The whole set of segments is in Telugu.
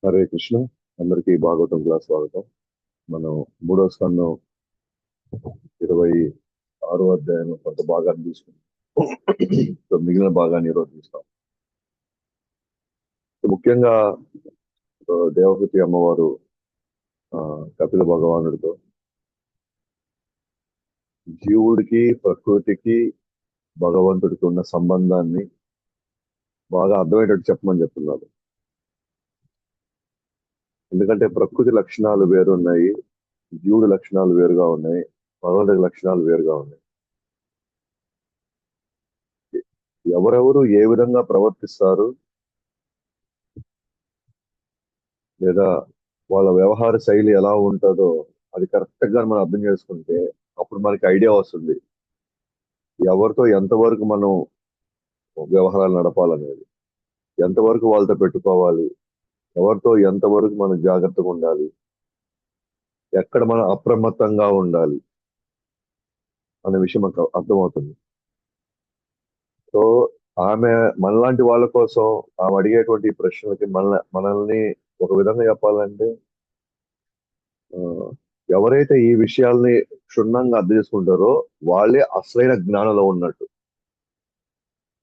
హరే కృష్ణ. అందరికీ భాగవతం క్లాస్ స్వాగతం. మనం మూడో స్కందం 26వ అధ్యాయంలో కొంత భాగాన్ని తీసుకుంటాం. సో మిగిలిన భాగాన్ని ఈరోజు చూస్తాం. సో ముఖ్యంగా దేవహూతి అమ్మవారు కపిల భగవానుడితో జీవుడికి ప్రకృతికి భగవంతుడికి ఉన్న సంబంధాన్ని బాగా అర్థమయ్యేటట్టు చెప్పమని చెప్తున్నారు. ఎందుకంటే ప్రకృతి లక్షణాలు వేరున్నాయి, జీవుడి లక్షణాలు వేరుగా ఉన్నాయి, భగవంతుడి లక్షణాలు వేరుగా ఉన్నాయి. ఎవరెవరు ఏ విధంగా ప్రవర్తిస్తారు లేదా వాళ్ళ వ్యవహార శైలి ఎలా ఉంటుందో అది కరెక్ట్ గా మనం అర్థం చేసుకుంటే అప్పుడు మనకి ఐడియా వస్తుంది ఎవరితో ఎంతవరకు మనం వ్యవహారాలు నడపాలనేది, ఎంతవరకు వాళ్ళతో పెట్టుకోవాలి, ఎవరితో ఎంతవరకు మనం జాగ్రత్తగా ఉండాలి, ఎక్కడ మనం అప్రమత్తంగా ఉండాలి అనే విషయం మనకు అర్థమవుతుంది. సో ఆమె మనలాంటి వాళ్ళ కోసం ఆమె అడిగేటువంటి ప్రశ్నలకి మనల్ని ఒక విధంగా చెప్పాలంటే ఆ, ఎవరైతే ఈ విషయాల్ని క్షుణ్ణంగా అర్థం చేసుకుంటారో వాళ్ళే అసలైన జ్ఞానంలో ఉన్నట్టు.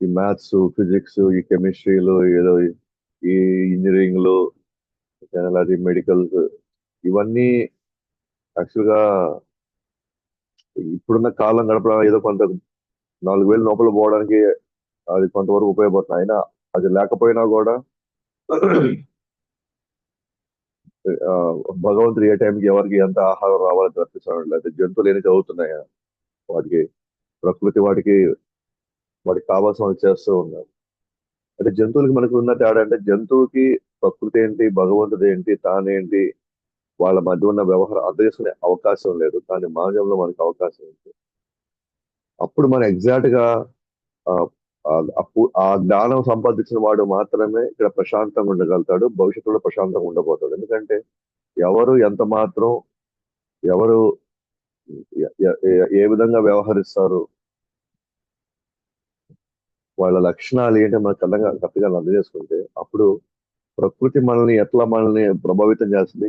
ఈ మ్యాథ్స్, ఫిజిక్స్, ఈ కెమిస్ట్రీలు, ఏదో ఈ ఇంజనీరింగ్లు, అది మెడికల్స్, ఇవన్నీ యాక్చువల్ గా ఇప్పుడున్న కాలం గడపడం ఏదో కొంత 4,000 లోపల పోవడానికి అది కొంతవరకు ఉపయోగపడుతుంది. అయినా అది లేకపోయినా కూడా ఆ, భగవంతుడు ఏ టైంకి ఎవరికి ఎంత ఆహారం రావాలని తప్పిస్తాడు. లేకపోతే జంతువులు ఏమి చదువుతున్నాయా, వాటికి ప్రకృతి వాటికి కావాల్సిన వాళ్ళు చేస్తూ ఉన్నారు. అంటే జంతువులకి మనకు ఉన్న తేడా అంటే జంతువుకి ప్రకృతి ఏంటి, భగవంతుడు ఏంటి, తానేంటి, వాళ్ళ మధ్య ఉన్న వ్యవహారం అర్థం చేసుకునే అవకాశం లేదు. కానీ మానవులో మనకు అవకాశం ఉంది. అప్పుడు మనం ఎగ్జాక్ట్ గా ఆ ఆ జ్ఞానం సంపాదించిన వాడు మాత్రమే ఇక్కడ ప్రశాంతంగా ఉండగలుగుతాడు, భవిష్యత్తులో ప్రశాంతంగా ఉండబోతాడు. ఎందుకంటే ఎవరు ఎంత మాత్రం ఎవరు ఏ విధంగా వ్యవహరిస్తారు, వాళ్ళ లక్షణాలు ఏంటో మనకు కరెక్ట్గా అర్థం చేసుకుంటే అప్పుడు ప్రకృతి మనల్ని ప్రభావితం చేస్తుంది,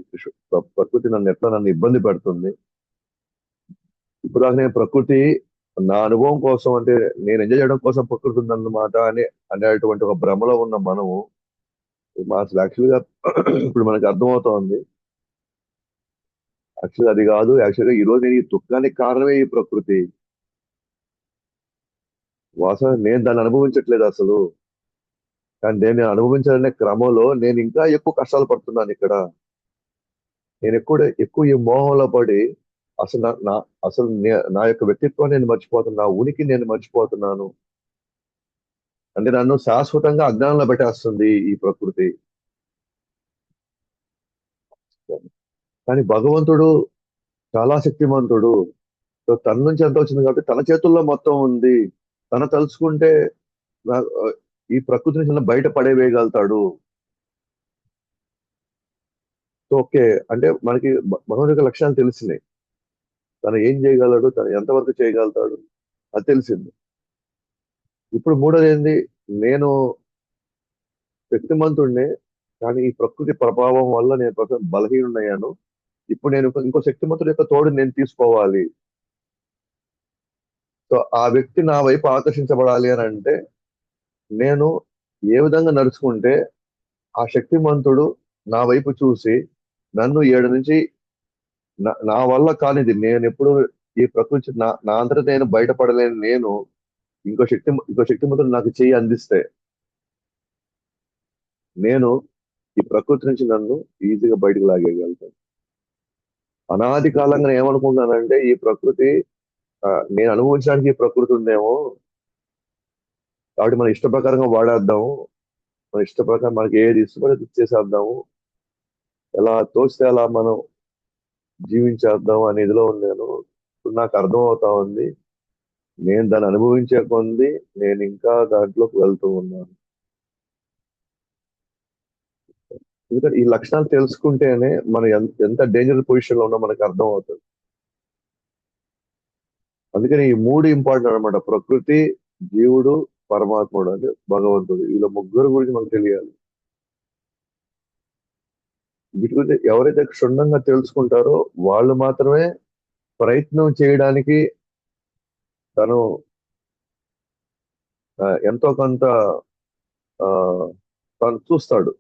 ప్రకృతి నన్ను ఇబ్బంది పెడుతుంది. ఇప్పుడు దాకా నేను ప్రకృతి నా అనుభవం కోసం, అంటే నేను ఎంజాయ్ చేయడం కోసం ప్రకృతి ఉందన్నమాట అనేటువంటి ఒక భ్రమలో ఉన్న మనము అసలు యాక్చువల్గా ఇప్పుడు మనకి అర్థమవుతోంది యాక్చువల్గా అది కాదు. యాక్చువల్గా ఈ రోజు నేను ఈ దుఃఖానికి కారణమే ఈ ప్రకృతి. వాస్తవం నేను దాన్ని అనుభవించట్లేదు అసలు, కానీ నేను అనుభవించాలనే క్రమంలో నేను ఇంకా ఎక్కువ కష్టాలు పడుతున్నాను ఇక్కడ. నేను ఎక్కువ ఈ మోహంలో పడి అసలు నా యొక్క వ్యక్తిత్వాన్ని నేను మర్చిపోతున్నాను, నా ఉనికి నేను మర్చిపోతున్నాను. అంటే నన్ను శాశ్వతంగా అజ్ఞానంలో పెట్టేస్తుంది ఈ ప్రకృతి. కానీ భగవంతుడు చాలా శక్తిమంతుడు. సో తన నుంచి ఎంత వచ్చింది కాబట్టి తన చేతుల్లో మొత్తం ఉంది. తన తలుచుకుంటే నా- ఈ ప్రకృతి నుంచి నన్ను బయట పడేవేయగలుగుతాడు. సో ఓకే, అంటే మనకి భగవంతుడి యొక్క లక్షణాలు తెలిసినాయి. తను ఏం చేయగలడు, తను ఎంతవరకు చేయగలుగుతాడు అది తెలిసింది. ఇప్పుడు మూడోది ఏంది, నేను శక్తిమంతుడినే, కానీ ఈ ప్రకృతి ప్రభావం వల్ల నేను బలహీనుడయ్యాను. ఇప్పుడు నేను ఇంకో శక్తిమంతుడి యొక్క తోడు నేను తీసుకోవాలి. సో ఆ వ్యక్తి నా వైపు ఆకర్షించబడాలి అని అంటే నేను ఏ విధంగా నడుచుకుంటే ఆ శక్తిమంతుడు నా వైపు చూసి నన్ను ఏడు నుంచి నా వల్ల కానిది, నేను ఎప్పుడు ఈ ప్రకృతి నా అంతటా నేను బయటపడలేని నేను ఇంకో శక్తిమంతుడు నాకు చెయ్యి అందిస్తే నేను ఈ ప్రకృతి నుంచి నన్ను ఈజీగా బయటకు లాగేయగలుగుతాను. అనాది కాలంగా నేను ఏమనుకుంటున్నానంటే ఈ ప్రకృతి నేను అనుభవించడానికి ఈ ప్రకృతి ఉందేమో, కాబట్టి మన ఇష్ట ప్రకారంగా వాడేద్దాము, మన ఇష్ట ప్రకారం మనకి ఏది ఇష్టపడి ఇచ్చేసేద్దాము, ఎలా తోస్తే అలా మనం జీవించేద్దాం అనే ఇదిలో ఉన్నాను. ఇప్పుడు నాకు అర్థం అవుతా ఉంది, నేను దాన్ని అనుభవించే కొంది నేను ఇంకా దాంట్లోకి వెళ్తూ ఉన్నాను. ఎందుకంటే ఈ లక్షణాలు తెలుసుకుంటేనే మనం ఎంత డేంజర్ పొజిషన్ లో ఉన్నా మనకు అర్థం అవుతుంది. అందుకని ఈ మూడు ఇంపార్టెంట్ అనమాట: ప్రకృతి, జీవుడు, పరమాత్ముడు అంటే భగవంతుడు. వీళ్ళ ముగ్గురు గురించి మనకు తెలియాలి. వీటి గురించి ఎవరైతే క్షుణ్ణంగా తెలుసుకుంటారో వాళ్ళు మాత్రమే ప్రయత్నం చేయడానికి తను ఎంతో కొంత ఆ, తను చూస్తాడు.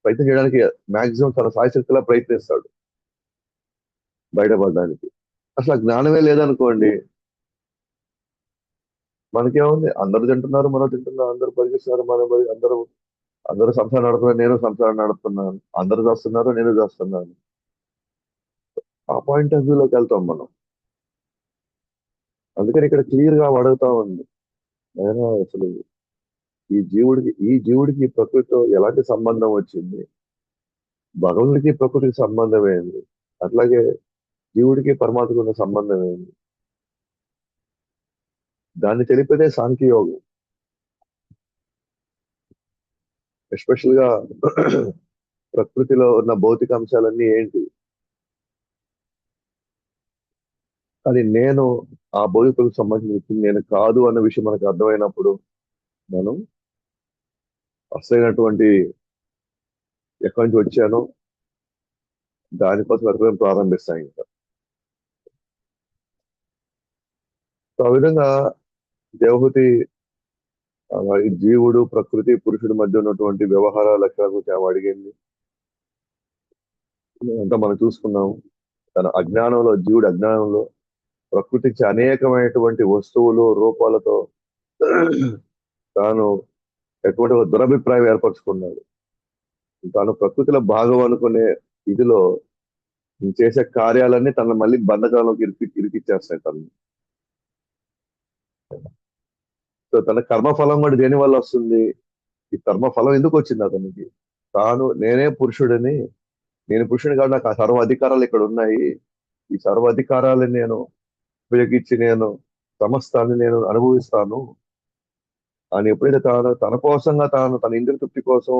ప్రయత్నం చేయడానికి మాక్సిమం తన సాయశక్తిలా ప్రయత్నిస్తాడు బయటపడడానికి. అసలు ఆ జ్ఞానమే లేదనుకోండి, మనకేముంది, అందరూ తింటున్నారు మనం తింటున్నాం, అందరూ పరిగిస్తున్నారు అందరూ అందరూ సంసారం నడుపుతున్నారు, నేను సంసారం నడుపుతున్నాను, అందరూ చేస్తున్నారు నేను చేస్తున్నాను. ఆ పాయింట్ ఆఫ్ వ్యూలోకి వెళ్తాం మనం. అందుకని ఇక్కడ క్లియర్ గా అడుగుతా ఉంది, నేను అసలు ఈ జీవుడికి ఈ ప్రకృతితో ఎలాంటి సంబంధం వచ్చింది, భగవంతుడికి ప్రకృతికి సంబంధం ఏంది, అట్లాగే జీవుడికి పరమాత్మకు ఉన్న సంబంధం ఏంది, దాన్ని తెలిపేదే సాంఖ్యయోగం. ఎస్పెషల్ గా ప్రకృతిలో ఉన్న భౌతిక అంశాలన్నీ ఏంటి, అది నేను ఆ భౌతికలకు సంబంధించిన వ్యక్తిని నేను కాదు అన్న విషయం మనకు అర్థమైనప్పుడు మనం అసలైనటువంటి ఎక్కడి నుంచి వచ్చానో దానికోసం వెతకడం ప్రారంభిస్తాం ఇంకా. సో ఆ విధంగా దేవహూతి ఈ జీవుడు ప్రకృతి పురుషుడి మధ్య ఉన్నటువంటి వ్యవహార లక్షణాల గురించి ఆమె అడిగింది. అంతా మనం చూసుకున్నాం. తన అజ్ఞానంలో, జీవుడు అజ్ఞానంలో ప్రకృతికి అనేకమైనటువంటి వస్తువులు రూపాలతో తాను ఎటువంటి ఒక దురభిప్రాయం ఏర్పరచుకున్నాడు. తాను ప్రకృతిలో భాగం అనుకునే ఇదిలో చేసే కార్యాలన్నీ తన మళ్ళీ బంధకాలంలోకి ఇరికిచ్చేస్తాయి తను. సో తన కర్మఫలం కూడా దేని వల్ల వస్తుంది, ఈ కర్మఫలం ఎందుకు వచ్చింది అతనికి, తాను నేనే పురుషుడిని, నేను పురుషుని కాదు, నాకు ఆ సర్వ అధికారాలు ఇక్కడ ఉన్నాయి, ఈ సర్వ అధికారాలను నేను ఉపయోగించి నేను సమస్తాన్ని నేను అనుభవిస్తాను అని ఎప్పుడైతే తాను తన కోసంగా తన ఇంద్రియ తృప్తి కోసం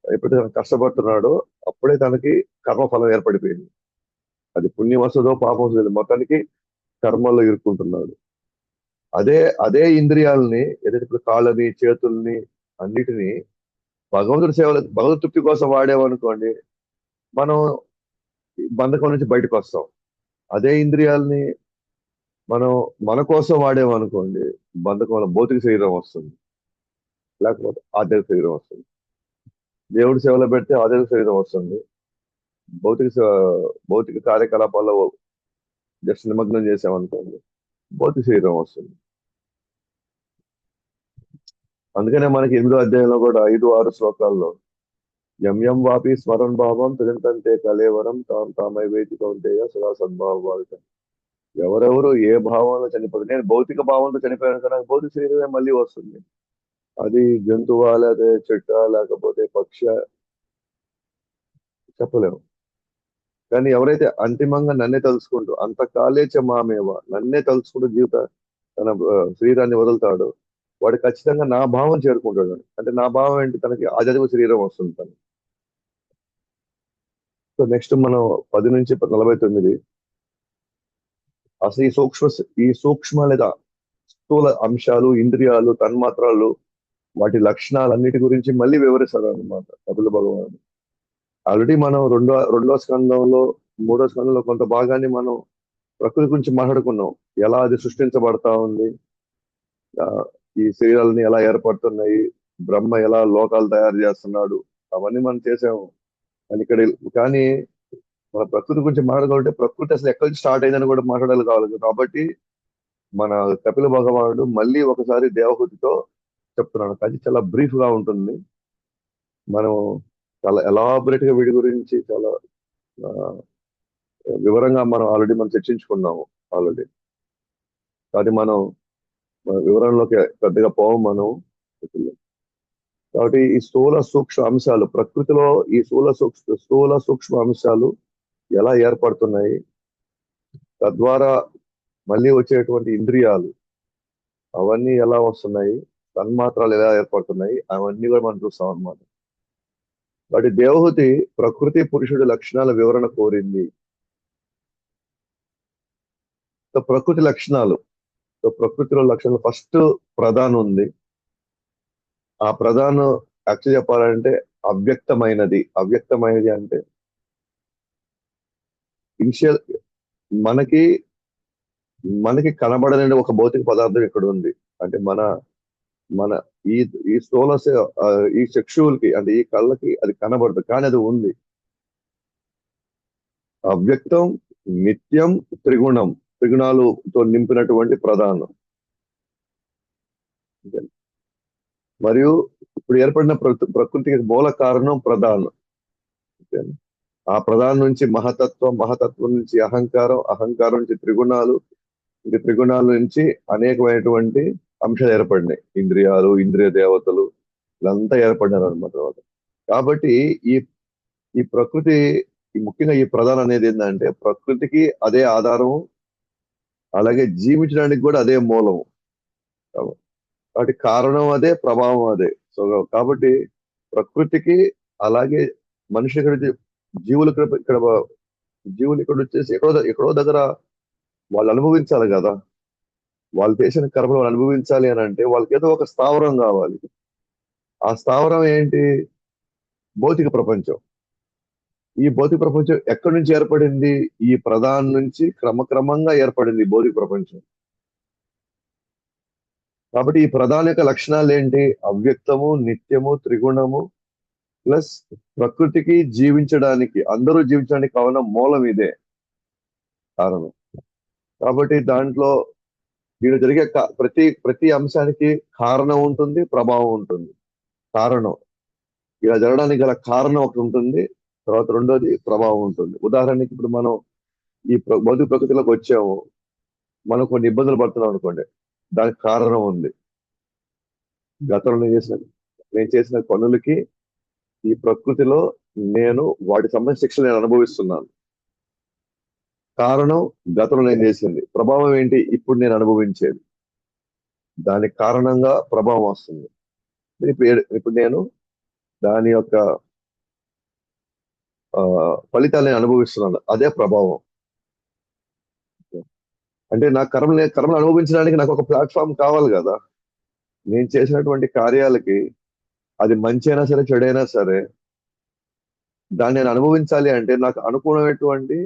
ఎప్పుడైతే తను కష్టపడుతున్నాడో అప్పుడే తనకి కర్మఫలం ఏర్పడిపోయింది. అది పుణ్యం వస్తుందో పాపం వస్తుందో మొత్తానికి కర్మల్లో ఇరుక్కుంటున్నాడు. అదే అదే ఇంద్రియాలని ఏదైతే ఇప్పుడు కాళ్ళని చేతుల్ని అన్నిటినీ భగవంతుడి తృప్తి కోసం వాడేవనుకోండి, మనం ఈ బంధకం నుంచి బయటకు వస్తాం. అదే ఇంద్రియాలని మనం మన కోసం వాడేమనుకోండి, బంధకం భౌతిక శరీరం వస్తుంది, లేకపోతే ఆధ్యాత్మిక శరీరం వస్తుంది. దేవుడి సేవలో పెడితే ఆధ్యాత్మిక శరీరం వస్తుంది, భౌతిక కార్యకలాపాల్లో జస్ట్ నిమగ్నం చేసామనుకోండి భౌతిక శరీరం వస్తుంది. అందుకనే మనకి 8వ అధ్యాయంలో కూడా 5-6 శ్లోకాల్లో యం యం వాపి స్మరణ్ భావం తజంతంతే కలేవరం తాం తామై వేది కౌంతేయ సదా సద్భావ. ఎవరెవరు ఏ భావంలో చనిపోతారు, నేను భౌతిక భావంతో చనిపోయాను కదా, నాకు భౌతిక శరీరమే మళ్ళీ వస్తుంది. అది జంతువా లేకపోతే చెట్ట లేకపోతే పక్ష చెప్పలేము. కానీ ఎవరైతే అంతిమంగా నన్నే తలుచుకుంటూ అంతకాలే మామేవ, నన్నే తలుచుకుంటూ తన శరీరాన్ని వదులుతాడు, వాడు ఖచ్చితంగా నా భావం చేరుకుంటాడు. అంటే నా భావం ఏంటి, తనకి ఆధ్యాత్మిక శరీరం వస్తుంది తను. సో నెక్స్ట్ మనం 10 నుంచి 49 అసలు ఈ సూక్ష్మ లేదా స్థూల అంశాలు, ఇంద్రియాలు, తన్మాత్రాలు, వాటి లక్షణాలన్నిటి గురించి మళ్ళీ వివరిస్తాడు అనమాట కపిల భగవానుడు. ఆల్రెడీ మనం రెండో స్కందంలో, 3వ స్కందంలో కొంత భాగాన్ని మనం ప్రకృతి గురించి మాట్లాడుకున్నాం. ఎలా అది సృష్టించబడతా ఉంది, ఆ, ఈ శరీరాలని ఎలా ఏర్పడుతున్నాయి, బ్రహ్మ ఎలా లోకాలు తయారు చేస్తున్నాడు, అవన్నీ మనం చేసాము. కానీ మన ప్రకృతి గురించి మాట్లాడాలంటే ప్రకృతి అసలు ఎక్కడి నుంచి స్టార్ట్ అయిందని కూడా మాట్లాడాలి కావాలి. కాబట్టి మన కపిల భగవానుడు మళ్ళీ ఒకసారి దేవహూతితో చెప్తున్నాడు. అది చాలా బ్రీఫ్ గా ఉంటుంది. మనం చాలా ఎలాబొరేట్ గా వీడి గురించి చాలా ఆ, వివరంగా మనం చర్చించుకున్నాము ఆల్రెడీ. అది మనం వివరణలోకి పెద్దగా పోవం మనం. కాబట్టి ఈ స్థూల సూక్ష్మ అంశాలు ప్రకృతిలో, ఈ స్థూల సూక్ష్మ అంశాలు ఎలా ఏర్పడుతున్నాయి, తద్వారా మళ్ళీ వచ్చేటువంటి ఇంద్రియాలు అవన్నీ ఎలా వస్తున్నాయి, తన్మాత్రాలు ఎలా ఏర్పడుతున్నాయి, అవన్నీ కూడా మనం చూస్తాం అన్నమాట. కాబట్టి దేవహూతి ప్రకృతి పురుషుడి లక్షణాల వివరణ కోరింది. సో ప్రకృతి లక్షణాలు, సో ప్రకృతిలో లక్షణాలు ఫస్ట్ ప్రధానం ఉంది. ఆ ప్రధానం యాక్చువల్ చెప్పాలంటే అవ్యక్తమైనది అంటే ఇనిషియల్ మనకి మనకి కనబడలేని ఒక భౌతిక పదార్థం ఇక్కడ ఉంది. అంటే మన మన ఈ ఈ స్థూల ఈ చక్షువులకి అంటే ఈ కళ్ళకి అది కనబడదు, కానీ అది ఉంది. అవ్యక్తం, నిత్యం, త్రిగుణం, త్రిగుణాలతో నింపినటువంటి ప్రధానం. మరియు ఇప్పుడు ఏర్పడిన ప్రకృతికి మూల కారణం ప్రధానం. ఆ ప్రధానం నుంచి మహతత్వం, మహతత్వం నుంచి అహంకారం, అహంకారం నుంచి త్రిగుణాలు, ఇంక త్రిగుణాల నుంచి అనేకమైనటువంటి అంశాలు ఏర్పడినాయి. ఇంద్రియాలు, ఇంద్రియ దేవతలు, ఇదంతా ఏర్పడినారు అనమాట. కాబట్టి ఈ ఈ ప్రకృతి, ముఖ్యంగా ఈ ప్రధానం అనేది ఏంటంటే ప్రకృతికి అదే ఆధారం, అలాగే జీవించడానికి కూడా అదే మూలం. కాబట్టి కారణం అదే, ప్రభావం అదే. సో కాబట్టి ప్రకృతికి, అలాగే మనిషి ఇక్కడ జీవులు జీవులు ఇక్కడ వచ్చేసి ఎక్కడో దగ్గర వాళ్ళు అనుభవించాలి కదా. వాళ్ళు చేసిన కర్మలు వాళ్ళు అనుభవించాలి అని అంటే వాళ్ళకి ఏదో ఒక స్థావరం కావాలి. ఆ స్థావరం ఏంటి? భౌతిక ప్రపంచం. ఈ భౌతిక ప్రపంచం ఎక్కడి నుంచి ఏర్పడింది? ఈ ప్రధానం నుంచి క్రమక్రమంగా ఏర్పడింది భౌతిక ప్రపంచం. కాబట్టి ఈ ప్రధాన యొక్క లక్షణాలు ఏంటి? అవ్యక్తము, నిత్యము, త్రిగుణము, ప్లస్ ప్రకృతికి జీవించడానికి, అందరూ జీవించడానికి కావాలన్న మూలం ఇదే కారణం. కాబట్టి దాంట్లో దీని జరిగే ప్రతి అంశానికి కారణం ఉంటుంది, ప్రభావం ఉంటుంది. కారణం, ఇలా జరగడానికి గల కారణం ఒకటి ఉంటుంది, తర్వాత రెండోది ప్రభావం ఉంటుంది. ఉదాహరణకి ఇప్పుడు మనం ఈ భౌతిక ప్రకృతిలోకి వచ్చాము, మనం కొన్ని ఇబ్బందులు పడుతున్నాం అనుకోండి, దానికి కారణం ఉంది. గతంలో నేను చేసిన పనులకి ఈ ప్రకృతిలో నేను వాటి సంబంధించిన శిక్షలు నేను అనుభవిస్తున్నాను. కారణం గతంలో నేను చేసింది. ప్రభావం ఏంటి? ఇప్పుడు నేను అనుభవించేది. దానికి కారణంగా ప్రభావం వస్తుంది. ఇప్పుడు నేను దాని యొక్క ఫలితాలు నేను అనుభవిస్తున్నాను, అదే ప్రభావం. అంటే నా కర్మలు అనుభవించడానికి నాకు ఒక ప్లాట్ఫామ్ కావాలి కదా. నేను చేసినటువంటి కార్యాలకి, అది మంచి అయినా సరే, చెడైనా సరే, దాన్ని నేను అనుభవించాలి అంటే నాకు అనుకూలమైనటువంటి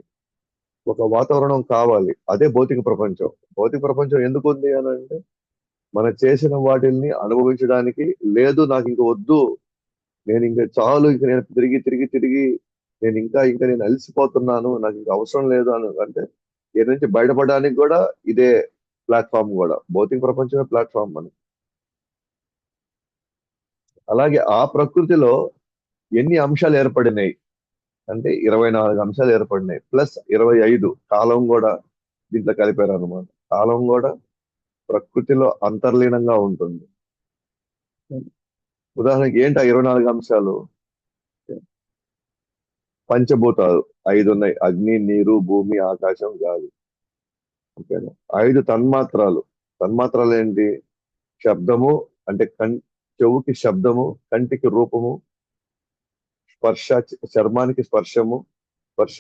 ఒక వాతావరణం కావాలి. అదే భౌతిక ప్రపంచం. భౌతిక ప్రపంచం ఎందుకు ఉంది అని అంటే మనం చేసిన వాటిల్ని అనుభవించడానికి. లేదు నాకు ఇంక వద్దు, నేను ఇంకా చాలు, ఇంక నేను తిరిగి తిరిగి తిరిగి నేను ఇంకా నేను అలసిపోతున్నాను, నాకు ఇంకా అవసరం లేదు అని అంటే దీని నుంచి బయటపడడానికి కూడా ఇదే ప్లాట్ఫామ్. కూడా భౌతిక ప్రపంచమే ప్లాట్ఫామ్ మనకి. అలాగే ఆ ప్రకృతిలో ఎన్ని అంశాలు ఏర్పడినాయి అంటే 24 అంశాలు ఏర్పడినాయి, ప్లస్ 25 కాలం కూడా దీంట్లో కలిపారు అనమాట. కాలం కూడా ప్రకృతిలో అంతర్లీనంగా ఉంటుంది. ఉదాహరణకి ఏంటి ఆ 24 అంశాలు? పంచభూతాలు 5 ఉన్నాయి: అగ్ని, నీరు, భూమి, ఆకాశం, గాలి. ఓకేనా? 5 తన్మాత్రాలు. తన్మాత్రాలు ఏంటి? శబ్దము అంటే చెవుకి శబ్దము, కంటికి రూపము, స్పర్శ, చర్మానికి స్పర్శ,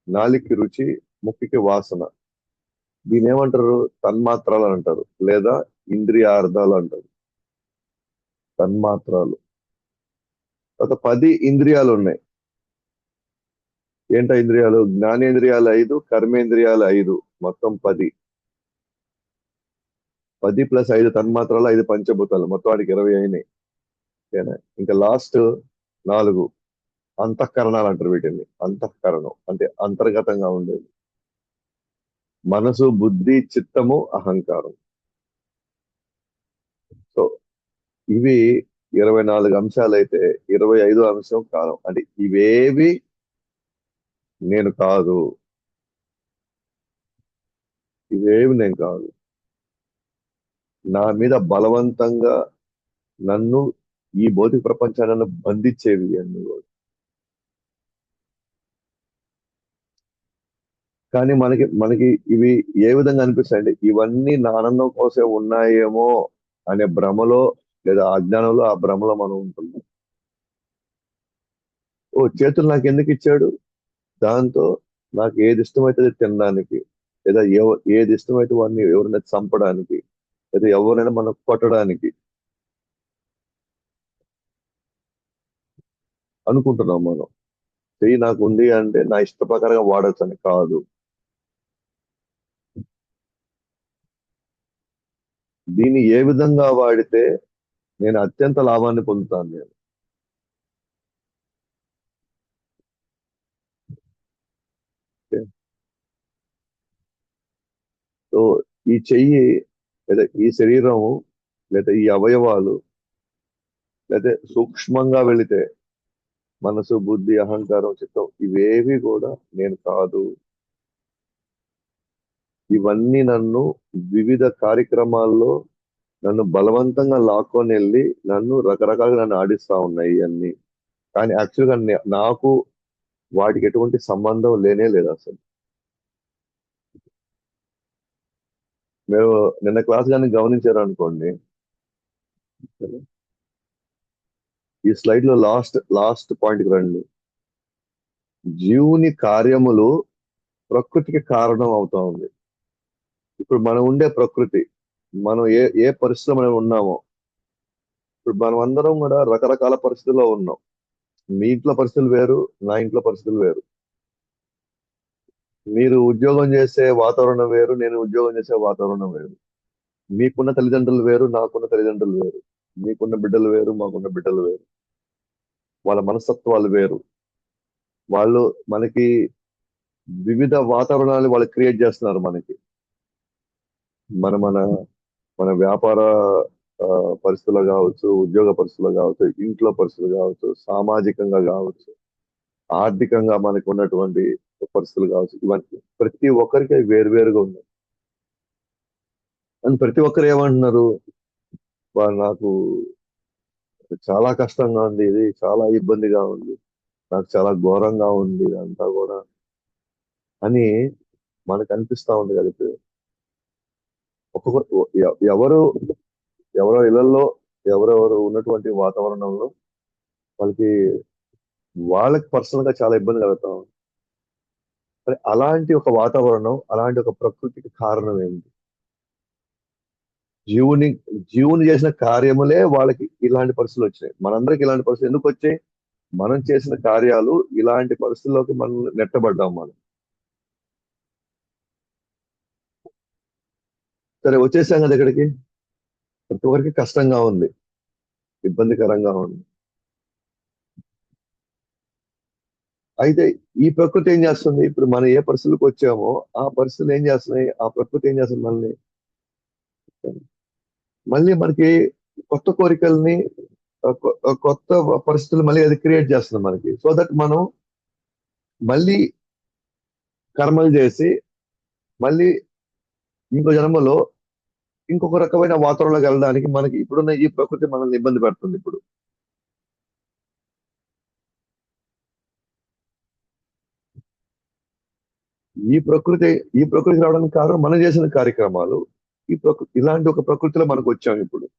నాలికి రుచి, ముక్కికి వాసన. దీని ఏమంటారు? తన్మాత్రాలు అంటారు, లేదా ఇంద్రియార్థాలు అంటారు. తన్మాత్రాలు. ఒక 10 ఇంద్రియాలు ఉన్నాయి. ఏంటో ఇంద్రియాలు? జ్ఞానేంద్రియాలు 5, కర్మేంద్రియాలు 5, మొత్తం 10. 10 + 5 తన్మాత్రాలు, 5 పంచభూతాలు, మొత్తం వాడికి 20 అయినాయి. ఓకేనా? ఇంకా లాస్ట్ 4 అంతఃకరణాలు అంటారు వీటిని. అంతఃకరణం అంటే అంతర్గతంగా ఉండేది. మనసు, బుద్ధి, చిత్తము, అహంకారం. సో ఇవి 24 అంశాలు అయితే 25 అంశం కాలం. అంటే ఇవేవి నేను కాదు, ఇవేవి నేను కాదు. నా మీద బలవంతంగా నన్ను ఈ భౌతిక ప్రపంచాన్ని బంధించేవి అన్ని కూడా. కానీ మనకి మనకి ఇవి ఏ విధంగా అనిపిస్తాయంటే ఇవన్నీ నా ఆనందం కోసమే ఉన్నాయేమో అనే భ్రమలో, లేదా అజ్ఞానంలో, ఆ భ్రమలో మనం ఉంటున్నాం. ఓ చేతులు నాకు ఎందుకు ఇచ్చాడు? దాంతో నాకు ఏది ఇష్టమైతే తినడానికి, లేదా ఏది ఇష్టమైతే వాడిని ఎవరైనా చంపడానికి, లేదా ఎవరైనా మనం కొట్టడానికి అనుకుంటున్నాం మనం. చెయ్యి నాకు ఉంది అంటే నా ఇష్ట ప్రకారంగా వాడచ్చు అని కాదు. దీన్ని ఏ విధంగా వాడితే నేను అత్యంత లాభాన్ని పొందుతాను నేను. ఓకే? సో ఈ చెయ్యి లేదా ఈ శరీరము లేదా ఈ అవయవాలు లేదా సూక్ష్మంగా వెళితే మనసు, బుద్ధి, అహంకారం, చిత్తం ఇవేవి కూడా నేను కాదు. ఇవన్నీ నన్ను వివిధ కార్యక్రమాల్లో నన్ను బలవంతంగా లాక్కొని వెళ్ళి నన్ను రకరకాలుగా నన్ను ఆడిస్తా ఉన్నాయి అన్ని. కానీ యాక్చువల్గా నాకు వాటికి ఎటువంటి సంబంధం లేనే లేదు అసలు. మీరు నిన్న క్లాస్ కానీ గమనించారు అనుకోండి, ఈ స్లైడ్ లో లాస్ట్ లాస్ట్ పాయింట్ కి రండి. జీవుని కార్యములు ప్రకృతికి కారణం అవుతా ఉంది. ఇప్పుడు మనం ఉండే ప్రకృతి, మనం ఏ ఏ పరిస్థితిలో మనం ఉన్నామో, ఇప్పుడు మనం అందరం కూడా రకరకాల పరిస్థితుల్లో ఉన్నాం. మీ ఇంట్లో పరిస్థితులు వేరు, నా ఇంట్లో పరిస్థితులు వేరు. మీరు ఉద్యోగం చేసే వాతావరణం వేరు, నేను ఉద్యోగం చేసే వాతావరణం వేరు. మీకున్న తల్లిదండ్రులు వేరు, నాకున్న తల్లిదండ్రులు వేరు. మీకున్న బిడ్డలు వేరు, మాకున్న బిడ్డలు వేరు. వాళ్ళ మనస్తత్వాలు వేరు. వాళ్ళు మనకి వివిధ వాతావరణాలు వాళ్ళు క్రియేట్ చేస్తున్నారు మనకి. మన మన మన వ్యాపార ఆ, పరిస్థితులు కావచ్చు, ఉద్యోగ పరిస్థితులు కావచ్చు, ఇంట్లో పరిస్థితులు కావచ్చు, సామాజికంగా కావచ్చు, ఆర్థికంగా మనకు ఉన్నటువంటి పరిస్థితులు కావచ్చు, ఇవన్నీ ప్రతి ఒక్కరికి అవి వేరువేరుగా ఉన్నాయి. అని ప్రతి ఒక్కరు ఏమంటున్నారు, నాకు చాలా కష్టంగా ఉంది, ఇది చాలా ఇబ్బందిగా ఉంది, నాకు చాలా ఘోరంగా ఉంది అంతా కూడా అని మనకు అనిపిస్తా ఉంది కదా ఇప్పుడు. ఒక్కొక్కరు ఎవరు ఎవరో ఇళ్లలో ఎవరెవరు ఉన్నటువంటి వాతావరణంలో వాళ్ళకి వాళ్ళకి పర్సనల్ గా చాలా ఇబ్బంది కలుగుతాం. మరి అలాంటి ఒక వాతావరణం, అలాంటి ఒక ప్రకృతికి కారణం ఏంటి? జీవుని జీవుని చేసిన కార్యములే వాళ్ళకి ఇలాంటి పరిస్థితులు వచ్చినాయి. మనందరికి ఇలాంటి పరిస్థితులు ఎందుకు వచ్చాయి? మనం చేసిన కార్యాలు ఇలాంటి పరిస్థితుల్లోకి మనం నెట్టబడ్డాం మనం. సరే, వచ్చేసాం కదా ఇక్కడికి. ప్రతి ఒక్కరికి కష్టంగా ఉంది, ఇబ్బందికరంగా ఉంది. అయితే ఈ ప్రకృతి ఏం చేస్తుంది? ఇప్పుడు మనం ఏ పరిస్థితులకు వచ్చామో ఆ పరిస్థితులు ఏం చేస్తున్నాయి? ఆ ప్రకృతి ఏం చేస్తుంది? మనల్ని మళ్ళీ మనకి కొత్త కోరికల్ని, కొత్త పరిస్థితులు మళ్ళీ అది క్రియేట్ చేస్తుంది మనకి. సో దట్ మనం మళ్ళీ కర్మలు చేసి మళ్ళీ ఇంకో జన్మలో ఇంకొక రకమైన వాతావరణంలోకి వెళ్ళడానికి మనకి ఇప్పుడున్న ఈ ప్రకృతి మనల్ని ఇబ్బంది పెడుతుంది ఇప్పుడు. ఈ ప్రకృతి ఈ ప్రకృతి రావడానికి కారణం మనం చేసిన కార్యక్రమాలు. ఈ ప్రకృతి ఇలాంటి ఒక ప్రకృతిలో మనకు వచ్చాం ఇప్పుడు.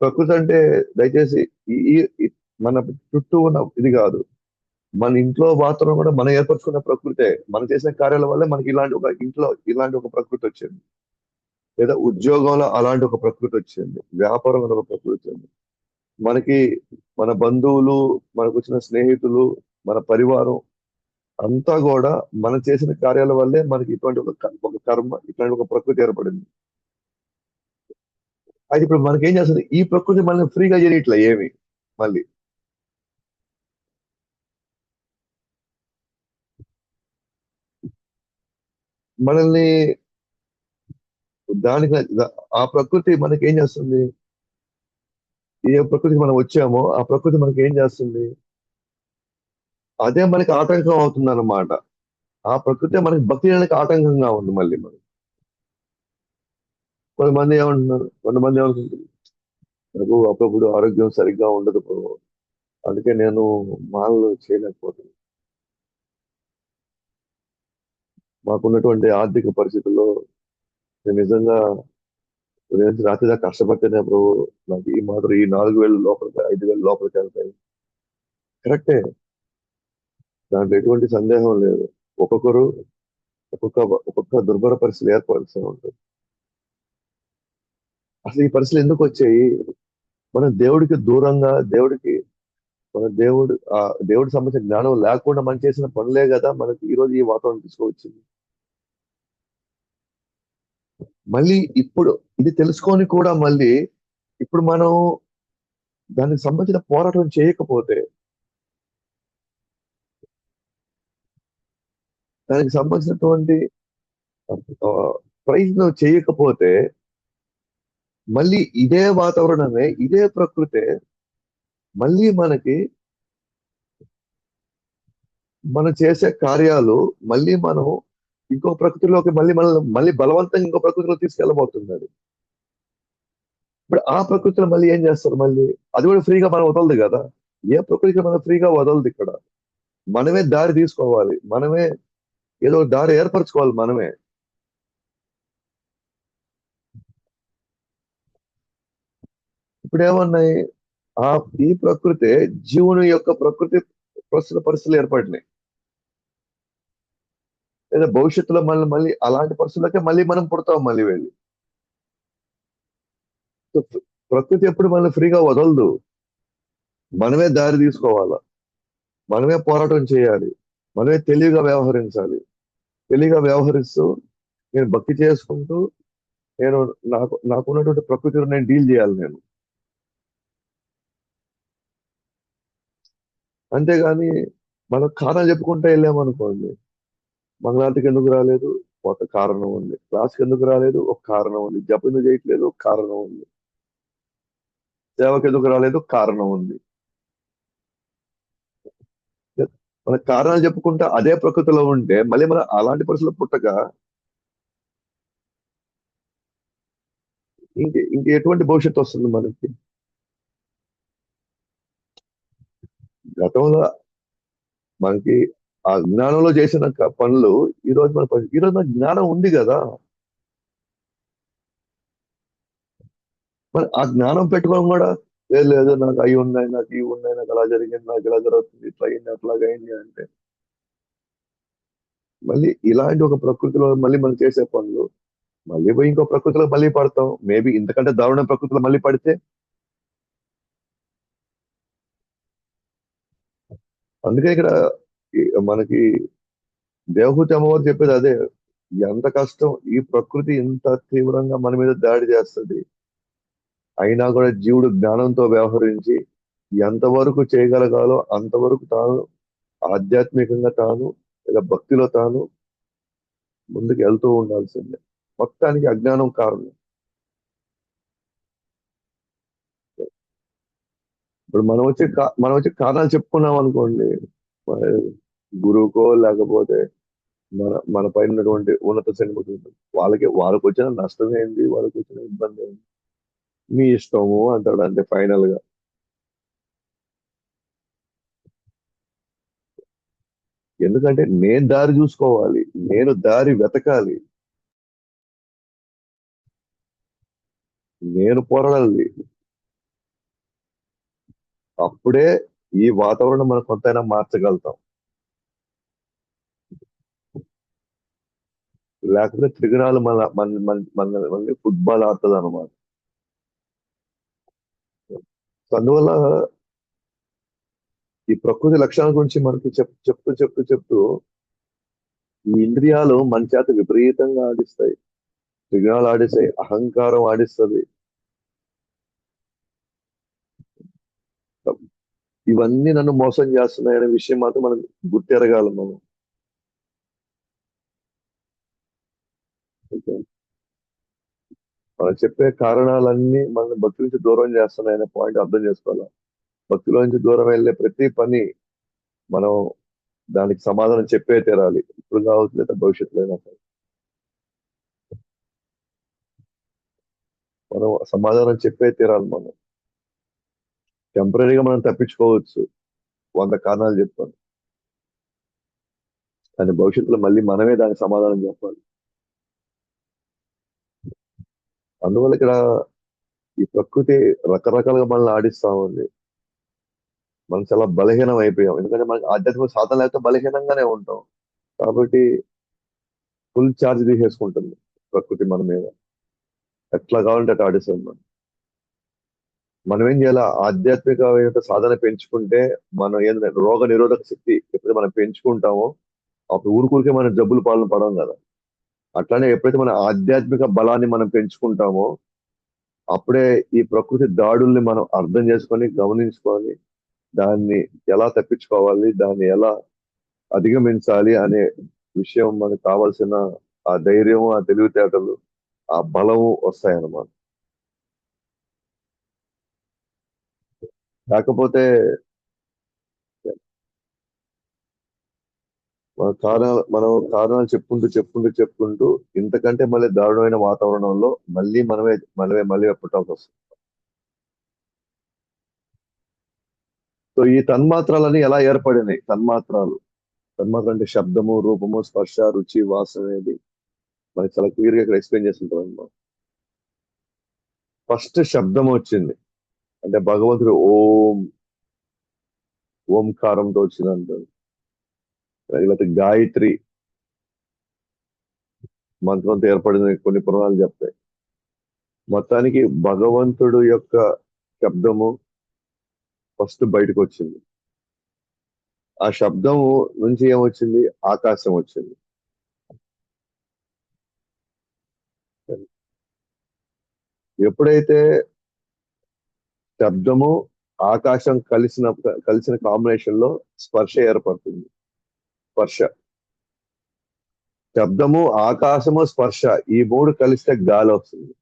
ప్రకృతి అంటే దయచేసి ఈ ఈ- ఈ మన చుట్టూ ఉన్న ఇది కాదు. మన ఇంట్లో వాతావరణం కూడా మనం ఏర్పరచుకున్న ప్రకృతే. మనం చేసిన కార్యాల వల్ల మనకి ఇలాంటి ఒక ఇంట్లో ఇలాంటి ఒక ప్రకృతి వచ్చింది. లేదా ఉద్యోగంలో అలాంటి ఒక ప్రకృతి వచ్చింది, వ్యాపారంలో ఒక ప్రకృతి వచ్చింది. మనకి మన బంధువులు, మనకు వచ్చిన స్నేహితులు, మన పరివారం అంతా కూడా మనం చేసిన కార్యాల వల్లే మనకి ఇటువంటి ఒక కర్మ, ఇట్లాంటి ఒక ప్రకృతి ఏర్పడింది. అయితే ఇప్పుడు మనకి ఏం చేస్తుంది? ఈ ప్రకృతి మనల్ని ఫ్రీగా చేయట్లే ఏమి. మళ్ళీ మనల్ని దానికి ఆ ప్రకృతి మనకి ఏం చేస్తుంది? ఏ ప్రకృతికి మనం వచ్చామో ఆ ప్రకృతి మనకి ఏం చేస్తుంది? అదే మనకి ఆటంకం అవుతుంది అన్నమాట. ఆ ప్రకృతి మనకి భక్తి చేయడానికి ఆటంకంగా ఉంది మళ్ళీ మనం. కొంతమంది ఏమంటున్నారు, కొంతమంది ఏమంటున్నారు, నాకు అప్పుడప్పుడు ఆరోగ్యం సరిగ్గా ఉండదు ప్రభు, అందుకే నేను మాలలు చేయలేకపోతున్నాను. మాకున్నటువంటి ఆర్థిక పరిస్థితుల్లో నేను నిజంగా ఉదయం రాత్రి దాకా కష్టపడితేనే ప్రభు నాకు ఈ మాత్రం ఈ 4,000 లోపలికి, 5,000 లోపలికి వెళ్తాయి. కరెక్టే, దాంట్లో ఎటువంటి సందేహం లేదు. ఒక్కొక్కరు ఒక్కొక్క ఒక్కొక్క దుర్భర పరిస్థితులు ఏర్పరుస్తూ ఉంటుంది. అసలు ఈ పరిస్థితులు ఎందుకు వచ్చాయి? మనం దేవుడికి దూరంగా, దేవుడికి మన దేవుడి సంబంధించిన జ్ఞానం లేకుండా మనం చేసిన పనులే కదా మనకి ఈ రోజు ఈ వాతావరణం తీసుకువచ్చింది. మళ్ళీ ఇప్పుడు ఇది తెలుసుకొని కూడా మళ్ళీ ఇప్పుడు మనం దానికి సంబంధించిన పోరాటం చేయకపోతే, దానికి సంబంధించినటువంటి ఆ, ప్రయత్నం చేయకపోతే, మళ్ళీ ఇదే వాతావరణమే, ఇదే ప్రకృతే మళ్ళీ మనకి మనం చేసే కార్యాలు మళ్ళీ మనం ఇంకో ప్రకృతిలోకి మళ్ళీ బలవంతంగా ఇంకో ప్రకృతిలో తీసుకెళ్ళబోతున్నాడు. ఇప్పుడు ఆ ప్రకృతిలో మళ్ళీ ఏం చేస్తారు మళ్ళీ? అది కూడా ఫ్రీగా మనం వదలదు కదా. ఏ ప్రకృతికి మనం ఫ్రీగా వదలదు ఇక్కడ. మనమే దారి తీసుకోవాలి, మనమే ఏదో ఒక దారి ఏర్పరచుకోవాలి మనమే. ఇప్పుడు ఏమన్నాయి? ఆ ఈ ప్రకృతి జీవుని యొక్క ప్రకృతి ప్రస్తుత పరిస్థితులు ఏర్పడినాయి. లేదా భవిష్యత్తులో మళ్ళీ అలాంటి పరిస్థితులకే మళ్ళీ మనం పుడతాం మళ్ళీ వెళ్ళి. సో, ప్రకృతి ఎప్పుడు మనల్ని ఫ్రీగా వదలదు. మనమే దారి తీసుకోవాలా, మనమే పోరాటం చేయాలి, మనమే తెలివిగా వ్యవహరించాలి. తెలివిగా వ్యవహరిస్తూ నేను భక్తి చేసుకుంటూ నేను నాకున్నటువంటి ప్రకృతిలో నేను డీల్ చేయాలి నేను. అంతేగాని మనం కారణం చెప్పుకుంటూ వెళ్ళామనుకోండి, మంగళారతికి ఎందుకు రాలేదు, ఒక కారణం ఉంది. క్లాస్కి ఎందుకు రాలేదు, ఒక కారణం ఉంది. జపం ఎందుకు చేయట్లేదు, ఒక కారణం ఉంది. సేవకు ఎందుకు రాలేదు, కారణం ఉంది. మన కారణాలు చెప్పుకుంటే అదే ప్రకృతిలో ఉంటే మళ్ళీ మనం అలాంటి పరిస్థితులు పుట్టక ఇంక ఎటువంటి భవిష్యత్తు వస్తుంది మనకి? గతంలో మనకి ఆ జ్ఞానంలో చేసిన పనులు ఈ రోజు మనకి జ్ఞానం ఉంది కదా. మరి ఆ జ్ఞానం పెట్టుకోవడం కూడా లేదు లేదు, నాకు అవి ఉన్నాయి, నాకు ఇవి ఉన్నాయి, నాకు అలా జరిగింది, నాకు ఇలా జరుగుతుంది, ఇట్లా అయింది, అట్లాగా అయింది అంటే మళ్ళీ ఇలాంటి ఒక ప్రకృతిలో మళ్ళీ మనం చేసే పనులు మళ్ళీ పోయి ఇంకో ప్రకృతిలో మళ్ళీ పడతాం. మేబీ ఇంతకంటే దారుణ ప్రకృతిలో మళ్ళీ పడితే అందుకే ఇక్కడ మనకి దేవహూతి అమ్మవారు చెప్పేది అదే. ఎంత కష్టం, ఈ ప్రకృతి ఇంత తీవ్రంగా మన మీద దాడి చేస్తుంది, అయినా కూడా జీవుడు జ్ఞానంతో వ్యవహరించి ఎంతవరకు చేయగలగాలో అంతవరకు తాను ఆధ్యాత్మికంగా తాను లేదా భక్తిలో తాను ముందుకు వెళ్తూ ఉండాల్సిందే. మొత్తానికి అజ్ఞానం కారణం. ఇప్పుడు మనం వచ్చి కారణాలు చెప్పుకున్నాం అనుకోండి, మన గురువుకో లేకపోతే మన పైన ఉన్నటువంటి ఉన్నత శ్రేణి వాళ్ళకి వచ్చిన నష్టం ఏంటి, వాళ్ళకి వచ్చిన ఇబ్బంది ఏంటి, మీ ఇష్టము అంటాడు అంతే ఫైనల్ గా. ఎందుకంటే నేను దారి చూసుకోవాలి, నేను దారి వెతకాలి, నేను పోరాడాలి. అప్పుడే ఈ వాతావరణం మనం కొంతైనా మార్చగలుగుతాం. లేకపోతే త్రిగుణాలు మన ఫుట్బాల్ ఆడుతుంది అనమాట. అందువల్ల ఈ ప్రకృతి లక్షణాల గురించి మనకి చెప్తూ ఈ ఇంద్రియాలు మన చేత విపరీతంగా ఆడిస్తాయి. త్రిగుణాలు ఆడిస్తాయి, అహంకారం ఆడిస్తుంది. ఇవన్నీ నన్ను మోసం చేస్తున్నాయనే విషయం మాత్రం మనం గుర్తెరగాలి మనం. ఓకే. మనం చెప్పే కారణాలన్నీ మన భక్తి నుంచి దూరం చేస్తున్నాయనే పాయింట్ అర్థం చేసుకోవాలి. భక్తిలో నుంచి దూరం వెళ్ళే ప్రతి పని మనం దానికి సమాధానం చెప్పే తీరాలి, ఇప్పుడు కావచ్చు లేదా భవిష్యత్తులో అయినా సరే. మనం సమాధానం చెప్పే తీరాలి మనం. టెంపరీగా మనం తప్పించుకోవచ్చు 100 కారణాలు చెప్తాను, కానీ భవిష్యత్తులో మళ్ళీ మనమే దానికి సమాధానం చెప్పాలి. అందువల్ల ఇక్కడ ఈ ప్రకృతి రకరకాలుగా మనల్ని ఆడిస్తా ఉంది. మనం చాలా బలహీనం అయిపోయాం, ఎందుకంటే మనకి ఆధ్యాత్మిక సాధన లేకపోతే బలహీనంగానే ఉంటాం. కాబట్టి ఫుల్ ఛార్జ్ తీసేసుకుంటుంది ప్రకృతి మన మీద. ఎట్లా కావాలంటే అట్లా ఆడిస్తుంది మనం. మనం ఏం చేయాలి? ఆధ్యాత్మిక సాధన పెంచుకుంటే మనం ఏంటంటే రోగ నిరోధక శక్తి ఎప్పుడైతే మనం పెంచుకుంటామో అప్పుడు ఊరికే మనం జబ్బులు పాలన పడం కదా. అట్లానే ఎప్పుడైతే మన ఆధ్యాత్మిక బలాన్ని మనం పెంచుకుంటామో అప్పుడే ఈ ప్రకృతి దాడుల్ని మనం అర్థం చేసుకొని గమనించుకొని దాన్ని ఎలా తప్పించుకోవాలి, దాన్ని ఎలా అధిగమించాలి అనే విషయం మనకు కావాల్సిన ఆ ధైర్యం, ఆ తెలివితేటలు, ఆ బలము వస్తాయన్నమాట. కాకపోతే మనం కారణాలు చెప్పుకుంటూ ఇంతకంటే మళ్ళీ దారుణమైన వాతావరణంలో మళ్ళీ మళ్ళీ పుట్టాల్సి వస్తుంది. సో ఈ తన్మాత్రాలన్నీ ఎలా ఏర్పడినాయి? తన్మాత్ర అంటే శబ్దము, రూపము, స్పర్శ, రుచి, వాసన అనేది మనకి చాలా క్లియర్ గా ఇక్కడ ఎక్స్ప్లెయిన్ చేస్తుంటారు అనమాట. ఫస్ట్ శబ్దం వచ్చింది అంటే భగవంతుడు ఓంకారంతో వచ్చిందంటారు. లేకపోతే గాయత్రి మంత్రంతో ఏర్పడిన కొన్ని పురాణాలు చెప్తాయి. మొత్తానికి భగవంతుడు యొక్క శబ్దము ఫస్ట్ బయటకు వచ్చింది. ఆ శబ్దము నుంచి ఏమొచ్చింది? ఆకాశం వచ్చింది. ఎప్పుడైతే శబ్దము ఆకాశం కలిసిన కాంబినేషన్ లో స్పర్శ ఏర్పడుతుంది. స్పర్శ, శబ్దము, ఆకాశము, స్పర్శ ఈ మూడు కలిస్తే గాలి వస్తుంది.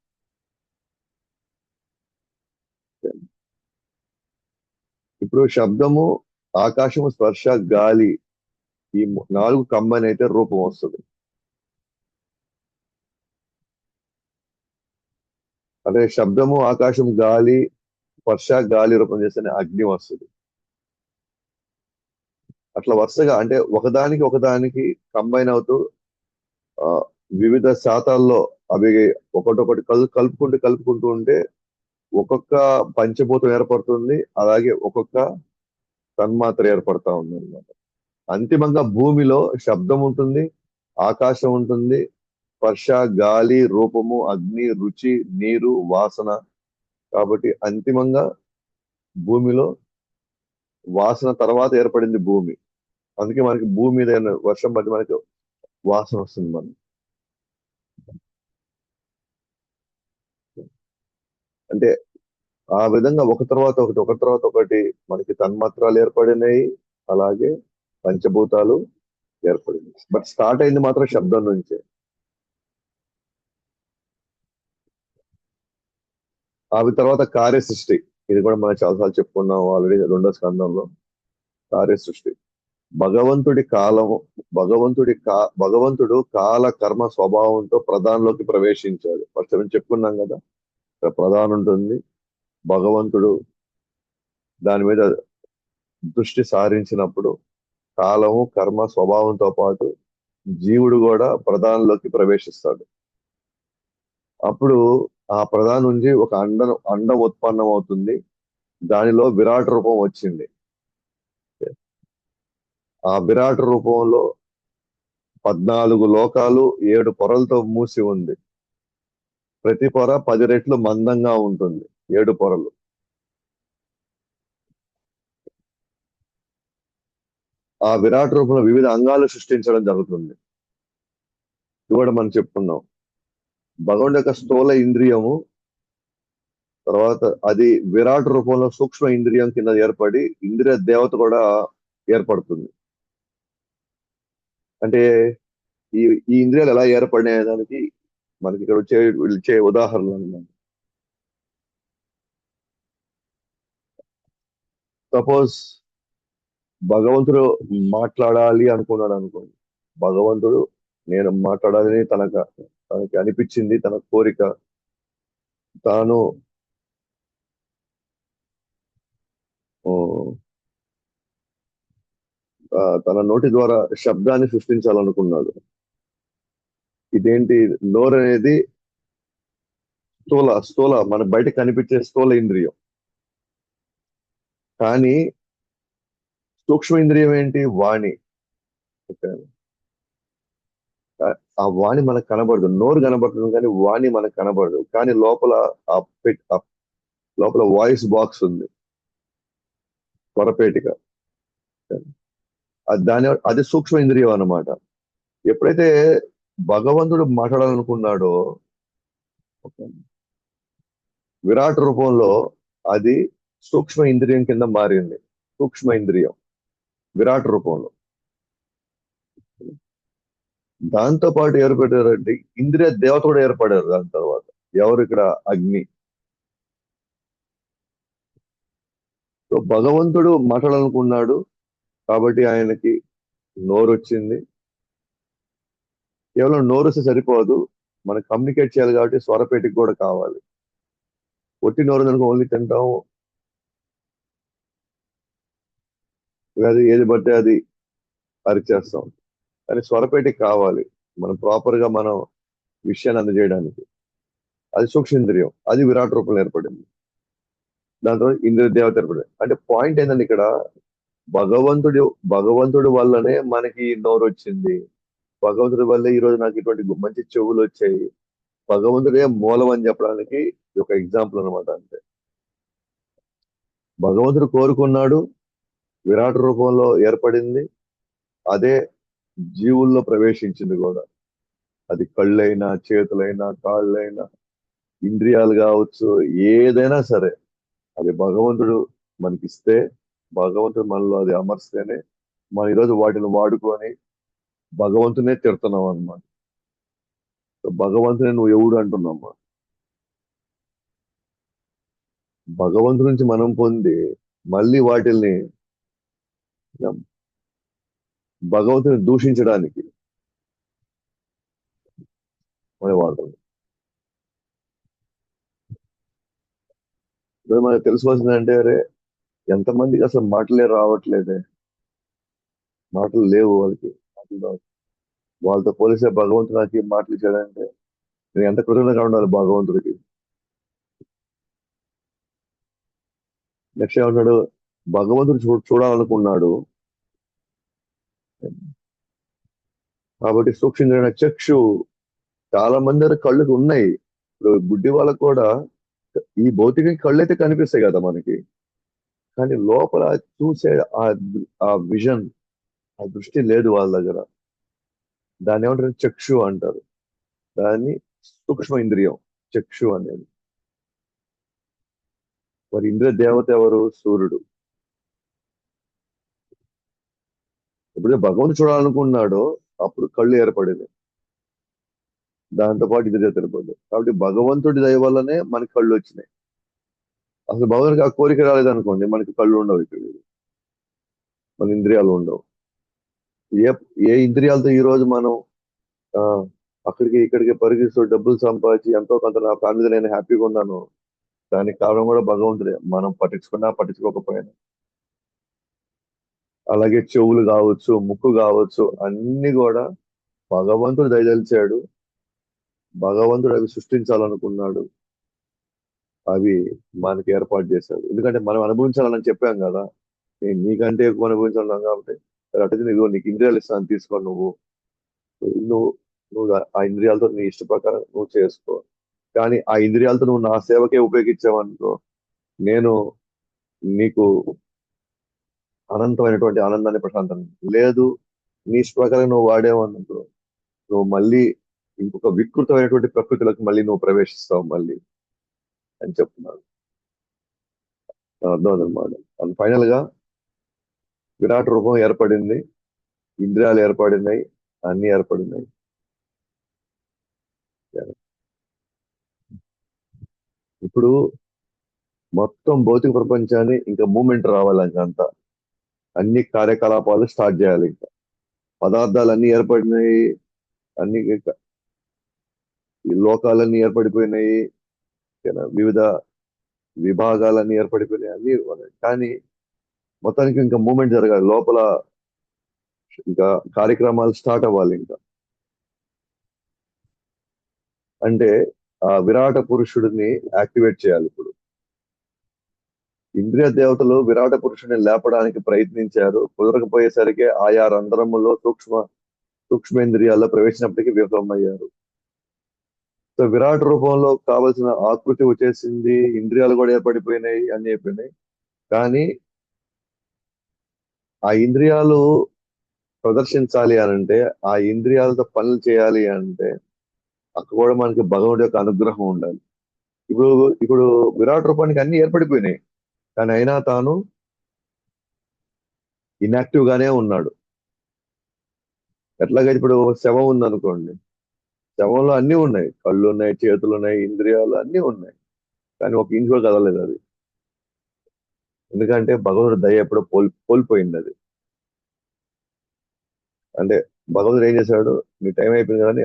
ఇప్పుడు శబ్దము, ఆకాశము, స్పర్శ, గాలి ఈ నాలుగు కంబైన్ అయితే రూపం వస్తుంది. అంటే శబ్దము, ఆకాశం, గాలి, స్పర్శ, గాలి రూపం చేస్తేనే అగ్ని వస్తుంది. అట్లా వరుసగా అంటే ఒకదానికి కంబైన్ అవుతూ ఆ, వివిధ శాతాల్లో అవి ఒకటొకటి కలుపుకుంటూ ఉంటే ఒక్కొక్క పంచభూతం ఏర్పడుతుంది. అలాగే ఒక్కొక్క తన్మాత్ర ఏర్పడతా ఉంది అనమాట. అంతిమంగా భూమిలో శబ్దం ఉంటుంది, ఆకాశం ఉంటుంది, స్పర్శ, గాలి, రూపము, అగ్ని, రుచి, నీరు, వాసన. కాబట్టి అంతిమంగా భూమిలో వాసన తర్వాత ఏర్పడింది భూమి. అందుకే మనకి భూమి మీద ఏమైనా వర్షం పడి మనకి వాసన వస్తుంది మనం. అంటే ఆ విధంగా ఒక తర్వాత ఒకటి మనకి తన్మాత్రాలు ఏర్పడినాయి. అలాగే పంచభూతాలు ఏర్పడింది. బట్ స్టార్ట్ అయింది మాత్రం శబ్దం నుంచే. ఆ తర్వాత కార్య సృష్టి. ఇది కూడా మనం చాలాసార్లు చెప్పుకున్నాం ఆల్రెడీ రెండో స్కందంలో. కార్య సృష్టి. భగవంతుడి కాలము భగవంతుడు కాల కర్మ స్వభావంతో ప్రధానంలోకి ప్రవేశించాడు. ఫస్ట్ మనం చెప్పుకున్నాం కదా, ఇక్కడ ప్రధానం ఉంటుంది. భగవంతుడు దాని మీద దృష్టి సారించినప్పుడు కాలము, కర్మ స్వభావంతో పాటు జీవుడు కూడా ప్రధానంలోకి ప్రవేశిస్తాడు. అప్పుడు ఆ ప్రధానం నుంచి ఒక అండం ఉత్పన్నం అవుతుంది. దానిలో విరాట్ రూపం వచ్చింది. ఆ విరాట్ రూపంలో 14 లోకాలు 7 పొరలతో మూసి ఉంది. ప్రతి పొర 10 రెట్లు మందంగా ఉంటుంది. 7 పొరలు. ఆ విరాట్ రూపంలో వివిధ అంగాలు సృష్టించడం జరుగుతుంది. ఇది కూడా మనం చెప్పుకున్నాం. భగవంతుడి యొక్క స్థూల ఇంద్రియము తర్వాత అది విరాట్ రూపంలో సూక్ష్మ ఇంద్రియం కింద ఏర్పడి ఇంద్రియ దేవత కూడా ఏర్పడుతుంది. అంటే ఈ ఈ ఇంద్రియాలు ఎలా ఏర్పడినాయి దానికి మనకి ఇక్కడ వచ్చే ఉదాహరణలు అన్నమాట. సపోజ్ భగవంతుడు మాట్లాడాలి అనుకున్నాడు అనుకోండి. భగవంతుడు నేను మాట్లాడాలని తనకి అనిపించింది, తన కోరిక. తాను ఆ, తన నోటి ద్వారా శబ్దాన్ని సృష్టించాలనుకున్నాడు. ఇదేంటి? నోరు అనేది స్థూల మన బయట కనిపించే స్థూల ఇంద్రియం. కానీ సూక్ష్మ ఇంద్రియం ఏంటి? వాణి. ఓకే. ఆ వాణి మనకు కనబడదు. నోరు కనబడుతుంది కానీ వాణి మనకు కనబడదు. కానీ లోపల ఆ లోపల వాయిస్ బాక్స్ ఉంది, స్వరపేటిక. అది సూక్ష్మ ఇంద్రియం అన్నమాట. ఎప్పుడైతే భగవంతుడు మాట్లాడాలనుకున్నాడో విరాట్ రూపంలో అది సూక్ష్మ ఇంద్రియం కింద మారింది. సూక్ష్మ ఇంద్రియం విరాట్ రూపంలో. దాంతో పాటు ఏర్పడారంటే ఇంద్రియ దేవత కూడా ఏర్పడారు దాని తర్వాత. ఎవరు ఇక్కడ? అగ్ని. సో భగవంతుడు మాట్లాడాలనుకున్నాడు కాబట్టి ఆయనకి నోరు వచ్చింది. కేవలం నోరు వస్తే సరిపోదు, మనం కమ్యూనికేట్ చేయాలి కాబట్టి స్వరపేటికి కూడా కావాలి. ఒట్టి నోరు కనుక ఓన్లీ తింటాం, అది ఏది పడితే అది అరిచేస్తాం. కానీ స్వరపేటికి కావాలి మనం ప్రాపర్ గా మనం విషయాన్ని అందజేయడానికి. అది సూక్ష్మేంద్రియం, అది విరాట్ రూపంలో ఏర్పడింది. దాంతో ఇంద్రియ దేవత ఏర్పడింది. అంటే పాయింట్ ఏంటంటే ఇక్కడ భగవంతుడి వల్లనే మనకి నోరు వచ్చింది. భగవంతుడి వల్లే ఈ రోజు నాకు ఇటువంటి మంచి చెవులు వచ్చాయి. భగవంతుడే మూలం అని చెప్పడానికి ఒక ఎగ్జాంపుల్ అనమాట. అంతే. భగవంతుడు కోరుకున్నాడు, విరాట్ రూపంలో ఏర్పడింది, అదే జీవుల్లో ప్రవేశించింది కూడా. అది కళ్ళైనా, చేతులైనా, కాళ్ళైనా, ఇంద్రియాలు కావచ్చు, ఏదైనా సరే అది భగవంతుడు మనకిస్తే, భగవంతుడు మనలో అది అమర్స్తేనే మనం ఈరోజు వాటిని వాడుకొని భగవంతునే తిడుతున్నాం అన్నమాట. భగవంతుని నువ్వు ఎవడు అంటున్నామా? భగవంతుడి నుంచి మనం పొంది మళ్ళీ వాటిల్ని భగవంతుని దూషించడానికి మనం వాడుతున్నాం. ఇప్పుడు మనకు తెలుసుకోవాల్సిందంటే, అరే ఎంతమందికి అసలు మాటలే రావట్లేదే, మాటలు లేవు వాళ్ళకి, మాటలు రావు. వాళ్ళతో పోలిస్తే భగవంతుడు నాకు ఈ మాటలు ఇచ్చాడంటే నేను ఎంత కృతజ్ఞతగా ఉండాలి భగవంతుడికి. నెక్స్ట్ ఏమంటాడు? భగవంతుడు చూడాలనుకున్నాడు కాబట్టి సూక్ష్మ చక్షు. చాలా మంది దగ్గర కళ్ళుకి ఉన్నాయి. ఇప్పుడు గుడ్డి వాళ్ళకు కూడా ఈ భౌతిక కళ్ళు అయితే కనిపిస్తాయి కదా మనకి, కానీ లోపల చూసే ఆ ఆ విజన్, ఆ దృష్టి లేదు వాళ్ళ దగ్గర. దాన్ని ఏమంటారు? చక్షు అంటారు. దాన్ని సూక్ష్మ ఇంద్రియం చక్షు అనేది. మరి ఇంద్రియ దేవత ఎవరు? సూర్యుడు. ఎప్పుడైతే భగవంతుడు చూడాలనుకున్నాడో అప్పుడు కళ్ళు ఏర్పడింది, దాంతో పాటు ఇంద్రియ దేవత ఏర్పడింది. కాబట్టి భగవంతుడి దయ వల్లనే మనకి కళ్ళు వచ్చినాయి. అసలు భగవంతుడికి ఆ కోరిక రాలేదనుకోండి, మనకి కళ్ళు ఉండవు, ఇక్కడ మన ఇంద్రియాలు ఉండవు. ఏ ఏ ఇంద్రియాలతో ఈ రోజు మనం ఆ అక్కడికి ఇక్కడికి పరిగిస్తూ డబ్బులు సంపాదించి ఎంతో కొంత నా ఫ్యామిలీతో నేను హ్యాపీగా ఉన్నాను, దానికి కారణం కూడా భగవంతుడే, మనం పట్టించుకున్నా పట్టించుకోకపోయినా. అలాగే చెవులు కావచ్చు, ముక్కు కావచ్చు, అన్ని కూడా భగవంతుడు దయదలిచాడు. భగవంతుడు అవి సృష్టించాలనుకున్నాడు, అవి మనకి ఏర్పాటు చేశాడు. ఎందుకంటే మనం అనుభవించాలని చెప్పాం కదా, నేను నీకంటే ఎక్కువ అనుభవించాలన్నాం కాబట్టి అటు నీకు ఇంద్రియాలు ఇస్తాను, తీసుకో. నువ్వు నువ్వు నువ్వు ఆ ఇంద్రియాలతో నీ ఇష్ట ప్రకారం నువ్వు చేసుకో. కానీ ఆ ఇంద్రియాలతో నువ్వు నా సేవకే ఉపయోగించావనుకో, నేను నీకు అనంతమైనటువంటి ఆనందాన్ని, ప్రశాంతాన్ని లేదు. నీ ఇష్ట ప్రకారం నువ్వు వాడేవనుకో, నువ్వు మళ్ళీ ఇంకొక వికృతమైనటువంటి ప్రకృతిలోకి మళ్ళీ నువ్వు ప్రవేశిస్తావు మళ్ళీ అని చెప్తున్నాడు. అర్థం అనమాట. అండ్ ఫైనల్ గా విరాట్ రూపం ఏర్పడింది, ఇంద్రియాలు ఏర్పడినాయి, అన్ని ఏర్పడినాయి. ఇప్పుడు మొత్తం భౌతిక ప్రపంచాన్ని ఇంకా మూమెంట్ రావాలి, ఇంకంతా అన్ని కార్యకలాపాలు స్టార్ట్ చేయాలి. ఇంకా పదార్థాలు అన్ని ఏర్పడినాయి, అన్ని ఈ లోకాలన్నీ ఏర్పడిపోయినాయి, వివిధ విభాగాలన్నీ ఏర్పడిపోయినాయి, అన్ని ఉన్నాయి. కానీ మొత్తానికి ఇంకా మూమెంట్ జరగాలి లోపల, ఇంకా కార్యక్రమాలు స్టార్ట్ అవ్వాలి. ఇంకా అంటే ఆ విరాట పురుషుడిని యాక్టివేట్ చేయాలి. ఇప్పుడు ఇంద్రియ దేవతలు విరాట పురుషుడిని లేపడానికి ప్రయత్నించారు, కుదరకపోయేసరికి ఆయా రంధ్రములో సూక్ష్మేంద్రియాల్లో ప్రవేశించినప్పటికీ విఫలమయ్యారు. సో విరాట్ రూపంలో కావలసిన ఆకృతి వచ్చేసింది, ఇంద్రియాలు కూడా ఏర్పడిపోయినాయి, అన్ని అయిపోయినాయి. కానీ ఆ ఇంద్రియాలు ప్రదర్శించాలి అని అంటే, ఆ ఇంద్రియాలతో పనులు చేయాలి అంటే అక్కడ కూడా మనకి భగవంతుడి యొక్క అనుగ్రహం ఉండాలి. ఇప్పుడు ఇప్పుడు విరాట్ రూపానికి అన్ని ఏర్పడిపోయినాయి, కానీ అయినా తాను ఇన్యాక్టివ్ గానే ఉన్నాడు. ఎట్లాగైతే ఇప్పుడు శవం ఉందనుకోండి, శవంలో అన్ని ఉన్నాయి, కళ్ళు ఉన్నాయి, చేతులు ఉన్నాయి, ఇంద్రియాలు అన్ని ఉన్నాయి, కానీ ఒక ఇంచ్ కూడా కదలలేదు అది. ఎందుకంటే భగవంతుడి దయ ఎప్పుడో కోల్పోయింది అది. అంటే భగవంతుడు ఏం చేశాడు, నీ టైం అయిపోయింది కానీ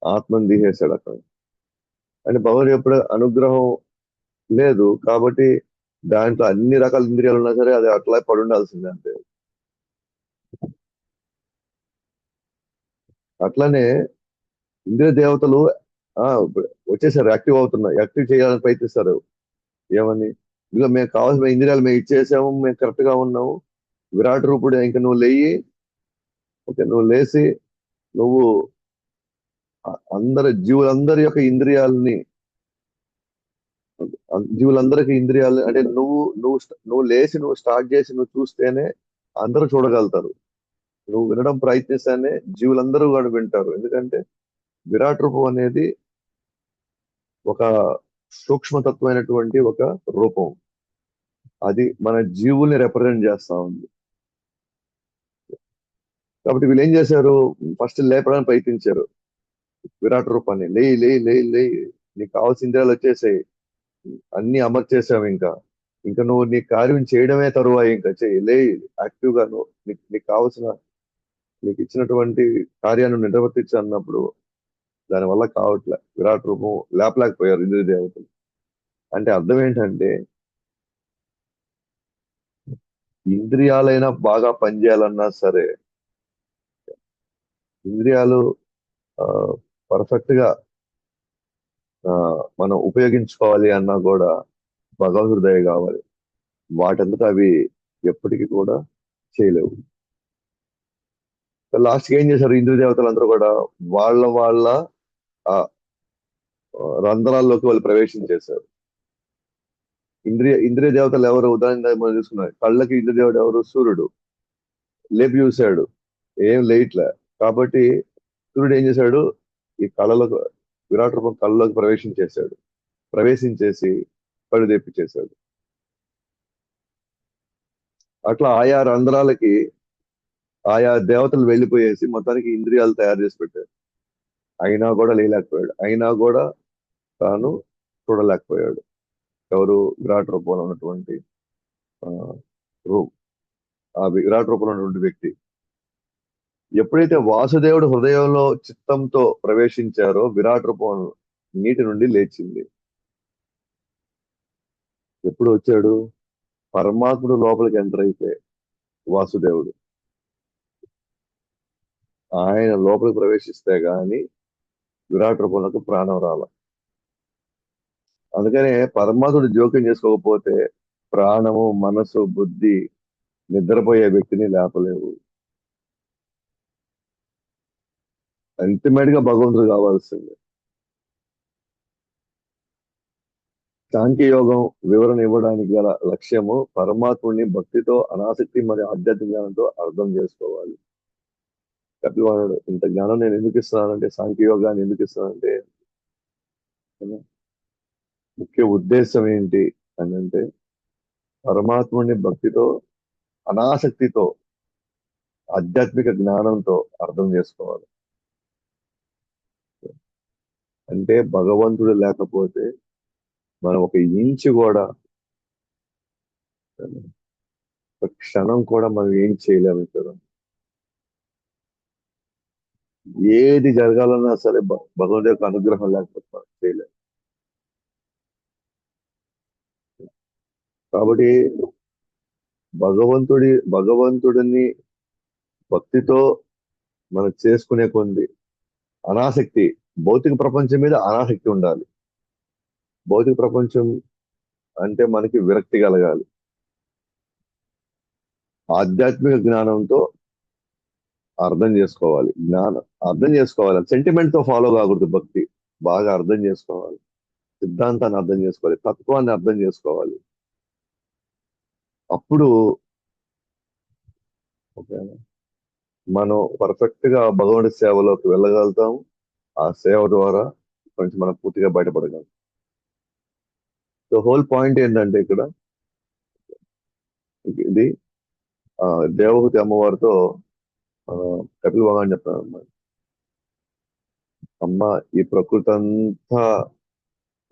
ఆత్మను తీసేశాడు అక్కడ. అంటే భగవంతుడు ఎప్పుడు అనుగ్రహం లేదు కాబట్టి దాంట్లో అన్ని రకాల ఇంద్రియాలు ఉన్నా సరే అది అట్లా పడి ఉండాల్సిందే అంతే. అట్లనే ఇంద్రియ దేవతలు ఆ వచ్చేసారు, యాక్టివ్ అవుతున్నారు, యాక్టివ్ చేయాలని ప్రయత్నిస్తారు. ఏమని, ఇదిగో మేము కావాల్సిన ఇంద్రియాలు మేము ఇచ్చేసాము, మేము కరెక్ట్ గా ఉన్నాము, విరాట్ రూపుడు ఇంకా నువ్వు లేయి, ఓకే నువ్వు లేచి నువ్వు అందరి జీవులందరి యొక్క ఇంద్రియాలని, జీవులందరికి ఇంద్రియాలు అంటే నువ్వు లేచి నువ్వు స్టార్ట్ చేసి నువ్వు చూస్తేనే అందరూ చూడగలుగుతారు. నువ్వు వినడం ప్రయత్నిస్తేనే జీవులందరూ కూడా వింటారు. ఎందుకంటే విరాట్ రూపం అనేది ఒక సూక్ష్మతత్వమైనటువంటి ఒక రూపం. అది మన జీవుల్ని రిప్రజెంట్ చేస్తా ఉంది. కాబట్టి వీళ్ళు ఏం చేశారు, ఫస్ట్ లేపడానికి ప్రయత్నించారు విరాట్ రూపాన్ని. లేయి లేయి లేయి లేయి, నీకు కావాల్సిన ఇంద్రియాలు వచ్చేసాయి, అన్ని అమర్చేసావు, ఇంకా నువ్వు నీ కార్యం చేయడమే తరువాయి, ఇంకా చెయ్యి, లేయి, యాక్టివ్ గా నువ్వు నీకు కావాల్సిన, నీకు ఇచ్చినటువంటి కార్యాన్ని నిర్వర్తించు అన్నప్పుడు దాని వల్ల కావట్లే, విరాట్ రూపం లేపలేకపోయారు ఇంద్రియ దేవతలు. అంటే అర్థం ఏంటంటే ఇంద్రియాలైనా బాగా పనిచేయాలన్నా సరే, ఇంద్రియాలు పర్ఫెక్ట్ గా మనం ఉపయోగించుకోవాలి అన్నా కూడా భగవద్ దయ కావాలి. వాటంతటా అవి ఎప్పటికీ కూడా చేయలేవు. లాస్ట్ ఏం చేశారు ఇంద్రియ దేవతలందరూ కూడా, వాళ్ళ ఆ రంధ్రాల్లోకి వాళ్ళు ప్రవేశించేశారు. ఇంద్రియ దేవతలు ఎవరు, ఉదాహరణ మనం చూసుకున్నాం, కళ్ళకి ఇంద్రియ దేవుడు ఎవరు, సూర్యుడు. లేపి చూశాడు, ఏం లేట్లే. కాబట్టి సూర్యుడు ఏం చేశాడు, ఈ కళలకు, విరాట్ రూపం కళ్ళలోకి ప్రవేశించేసి కళ్ళు తెప్పించేశాడు. అట్లా ఆయా రంధ్రాలకి ఆయా దేవతలు వెళ్ళిపోయేసి మొత్తానికి ఇంద్రియాలు తయారు చేసి పెట్టారు. అయినా కూడా లేలేకపోయాడు, అయినా కూడా తాను చూడలేకపోయాడు. ఎవరు, విరాట్ రూపంలో ఉన్నటువంటి ఆ, రూ- ఆ విరాట్ రూపంలో ఉన్నటువంటి వ్యక్తి. ఎప్పుడైతే వాసుదేవుడు హృదయంలో చిత్తంతో ప్రవేశించారో విరాట్ రూపం నీటి నుండి లేచింది. ఎప్పుడు వచ్చాడు, పరమాత్ముడు లోపలికి ఎంటర్ అయితే వాసుదేవుడు ఆయన లోపలికి ప్రవేశిస్తే గాని విరాట్ రూపంలోకి ప్రాణం రాల. అందుకనే పరమాత్ముడు జోక్యం చేసుకోకపోతే ప్రాణము, మనసు, బుద్ధి నిద్రపోయే వ్యక్తిని లేపలేవు. అల్టిమేట్ గా భగవంతుడు కావాల్సింది. సాంఖ్యయోగం వివరణ ఇవ్వడానికి గల లక్ష్యము పరమాత్ముడిని భక్తితో, అనాసక్తి మరియు ఆధ్యాత్మిక జ్ఞానంతో అర్థం చేసుకోవాలి. కపివాడు ఇంత జ్ఞానం నేను ఎందుకు ఇస్తున్నానంటే, సాంఖ్యయోగాన్ని ఎందుకు ఇస్తున్నానంటే, ముఖ్య ఉద్దేశం ఏంటి అని అంటే, పరమాత్ముడిని భక్తితో, అనాసక్తితో, ఆధ్యాత్మిక జ్ఞానంతో అర్థం చేసుకోవాలి. అంటే భగవంతుడు లేకపోతే మనం ఒక ఇంచు కూడా, ఒక క్షణం కూడా మనం ఏం చేయలేము ఇక్కడ. ఏది జరగాలన్నా సరే భగవంతుడి యొక్క అనుగ్రహం లేకపోతే మనం చేయలేము. కాబట్టి భగవంతుడిని భక్తితో మనం చేసుకునే కొంది అనాసక్తి, భౌతిక ప్రపంచం మీద అనాసక్తి ఉండాలి. భౌతిక ప్రపంచం అంటే మనకి విరక్తి కలగాలి. ఆధ్యాత్మిక జ్ఞానంతో అర్థం చేసుకోవాలి. అర్థం చేసుకోవాలి. సెంటిమెంట్ తో ఫాలో కాకూడదు భక్తి. బాగా అర్థం చేసుకోవాలి. సిద్ధాంతాన్ని అర్థం చేసుకోవాలి. తత్వాన్ని అర్థం చేసుకోవాలి. అప్పుడు ఓకేనా, మనం పర్ఫెక్ట్ గా భగవంతుడి సేవలోకి వెళ్ళగలుగుతాం. ఆ సేవ ద్వారా కొంచెం మనం పూర్తిగా బయటపడగలం. సో హోల్ పాయింట్ ఏంటంటే ఇక్కడ ఇది ఆ, దేవహూతి అమ్మవారితో ఆ, కపిల భగవాన్ చెప్తాను అన్నమాట. అమ్మ, ఈ ప్రకృతి అంతా,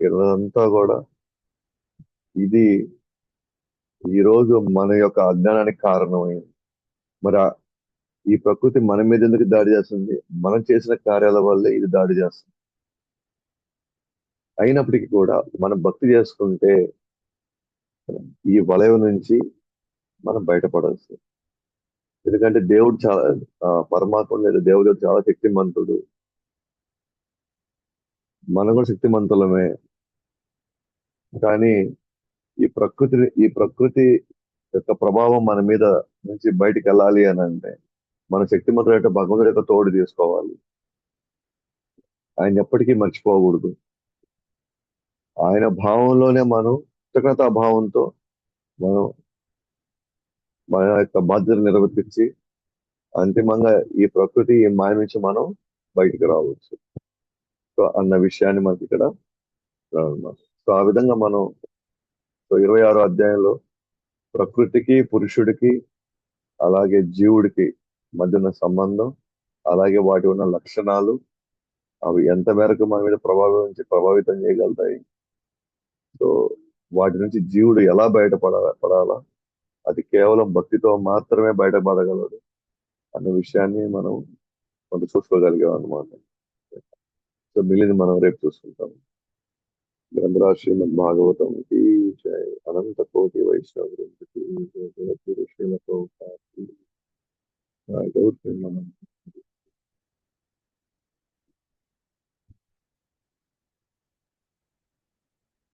ఇదంతా కూడా ఇది ఈ రోజు మన యొక్క అజ్ఞానానికి కారణమైంది. మరి ఈ ప్రకృతి మన మీద ఎందుకు దాడి చేస్తుంది? మనం చేసిన కార్యాల వల్లే ఇది దాడి చేస్తుంది. అయినప్పటికీ కూడా మనం భక్తి చేసుకుంటే ఈ వలయం నుంచి మనం బయటపడవచ్చు. ఎందుకంటే దేవుడు చాలా పరమాత్మ లేదా దేవుడు చాలా శక్తిమంతుడు. మనం కూడా శక్తిమంతులమే. కానీ ఈ ప్రకృతి యొక్క ప్రభావం మన మీద నుంచి బయటికి వెళ్ళాలి అని అంటే మన శక్తిమంతుడు అంటే భగవంతుడి యొక్క తోడు తీసుకోవాలి. ఆయన ఎప్పటికీ మర్చిపోకూడదు. ఆయన భావంలోనే మనం కృతజ్ఞతా భావంతో మనం మన యొక్క బాధ్యతలు నిర్వర్తించి అంతిమంగా ఈ ప్రకృతి ఈ మాయ నుంచి మనం బయటికి రావచ్చు. సో అన్న విషయాన్ని మనకి ఇక్కడ రానున్నాం. సో ఆ విధంగా మనం 26 అధ్యాయంలో ప్రకృతికి పురుషుడికి అలాగే జీవుడికి మధ్య ఉన్న సంబంధం, అలాగే వాటి ఉన్న లక్షణాలు, అవి ఎంత మేరకు మన మీద ప్రభావితం చేయగలుగుతాయి, సో వాటి నుంచి జీవుడు ఎలా పడాలా, అది కేవలం భక్తితో మాత్రమే బయటపడగలడు అనే విషయాన్ని మనం కొంత చూసుకోగలిగాం అనమాట. సో మిగిలింది మనం రేపు చూసుకుంటాం. గ్రంథరా శ్రీమద్ భాగవతంకి జై. అనంత కోటి వైష్ణవ వృందకి జై. శ్రీమతో గౌరవం మనం